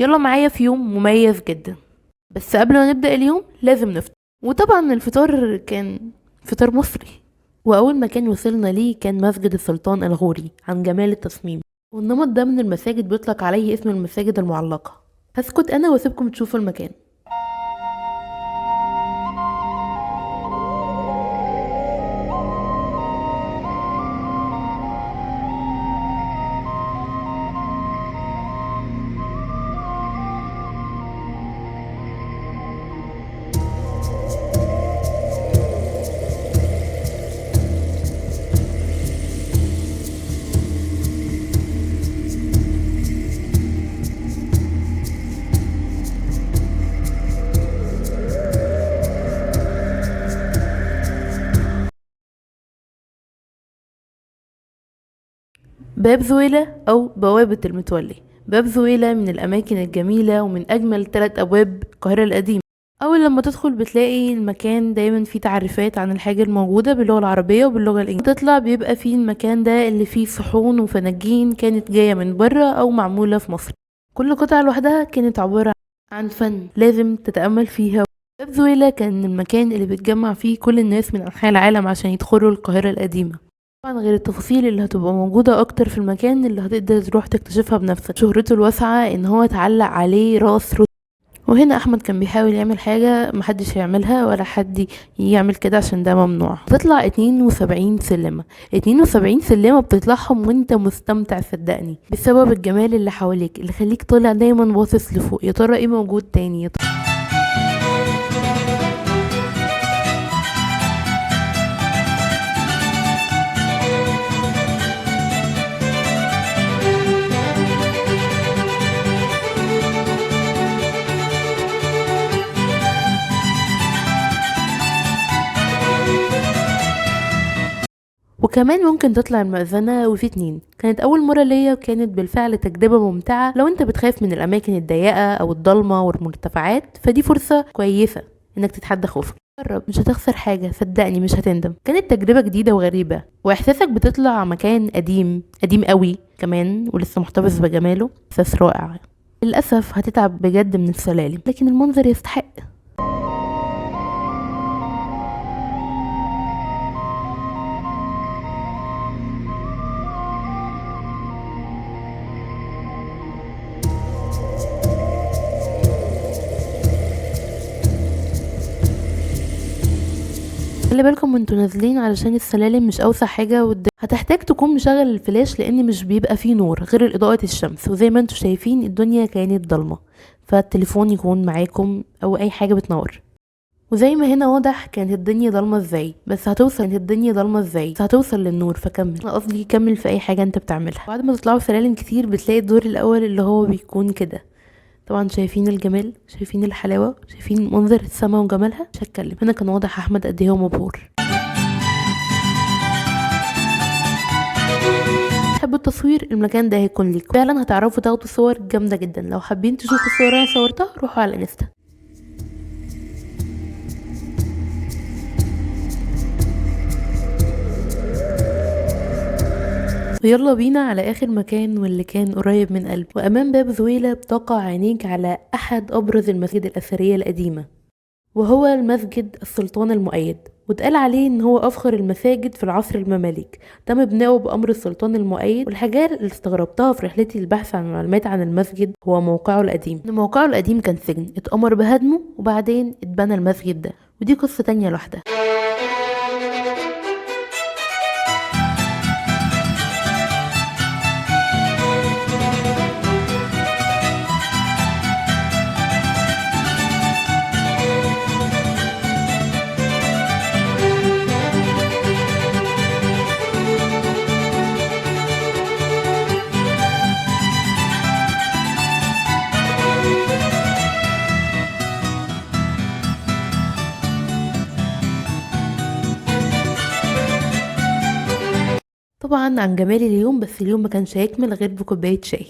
يلا معايا في يوم مميز جدا. بس قبل ما نبدأ اليوم لازم نفطر، وطبعا الفطار كان فطار مصري. وأول مكان وصلنا ليه كان مسجد السلطان الغوري عن جمال التصميم، والنمط ده من المساجد بيطلق عليه اسم المساجد المعلقة. هسكت أنا واسيبكم تشوفوا المكان. باب زويلة أو بوابة المتولي. باب زويلة من الأماكن الجميلة ومن أجمل 3 أبواب القاهرة القديمة. أول لما تدخل بتلاقي المكان دايما فيه تعريفات عن الحاجة الموجودة باللغة العربية وباللغة الإنجليزية. تطلع بيبقى فيه المكان ده اللي فيه صحون وفناجين كانت جاية من بره أو معمولة في مصر. كل قطعة لوحدها كانت عبارة عن فن لازم تتأمل فيها. باب زويلة كان المكان اللي بتجمع فيه كل الناس من أنحاء العالم عشان يدخلوا القاهرة القديمة. طبعا غير التفاصيل اللي هتبقى موجودة اكتر في المكان اللي هتقدر تروح تكتشفها بنفسك. شهرته الواسعة ان هو اتعلق عليه راس رز. وهنا احمد كان بيحاول يعمل حاجة محدش هيعملها ولا حد يعمل كده عشان ده ممنوع. تطلع 72 سلمة. 72 سلمة بتطلعهم وانت مستمتع صدقني بسبب الجمال اللي حواليك اللي خليك طالع دايما باصص لفوق. يا ترى ايه موجود تاني؟ وكمان ممكن تطلع المأذنة وفي 2. كانت أول مرة ليا وكانت بالفعل تجربة ممتعة. لو انت بتخاف من الأماكن الضيقة أو الضلمة والمرتفعات فدي فرصة كويسة انك تتحدى خوفك. جرب، مش هتخسر حاجة صدقني، مش هتندم. كانت تجربة جديدة وغريبة وإحساسك بتطلع مكان قديم قديم قوي كمان ولسه محتفظ بجماله. إحساس رائع. للأسف هتتعب بجد من السلالم لكن المنظر يستحق. خلي بالكم وانتوا نازلين علشان السلالم مش اوسع حاجه هتحتاج تكون مشغل الفلاش لان مش بيبقى فيه نور غير اضاءه الشمس. وزي ما انتوا شايفين الدنيا كانت ضلمه فالتليفون يكون معاكم او اي حاجه بتنور. وزي ما هنا واضح كانت الدنيا ضلمه ازاي بس هتوصل للنور. فكمل، قصدي كمل في اي حاجه انت بتعملها. بعد ما تطلعوا سلالم كتير بتلاقي الدور الاول اللي هو بيكون كده. طبعا شايفين الجمال، شايفين الحلاوه، شايفين منظر السما وجمالها. مش هتكلم، هنا كان واضح احمد قد ايه هو مبهور. تحبوا التصوير؟ المكان ده هيكون ليكم فعلا. هتعرفوا تاخدوا صور جامده جدا. لو حابين تشوفوا الصور اللي انا صورتها روحوا على الانستا. ويلا بينا على اخر مكان واللي كان قريب من قلبي. وامام باب زويلة بتقع عينيك على احد ابرز المساجد الاثريه القديمه وهو المسجد السلطان المؤيد. واتقال عليه ان هو افخر المساجد في العصر المماليك. تم بناؤه بامر السلطان المؤيد. والحاجات اللي استغربتها في رحلتي البحث عن معلومات عن المسجد هو موقعه القديم. ان موقعه القديم كان سجن اتأمر بهدمه وبعدين اتبنى المسجد ده، ودي قصة تانية لوحدها. طبعا عن جمال اليوم، بس اليوم ما كانش هيكمل غير بكوباية شاي.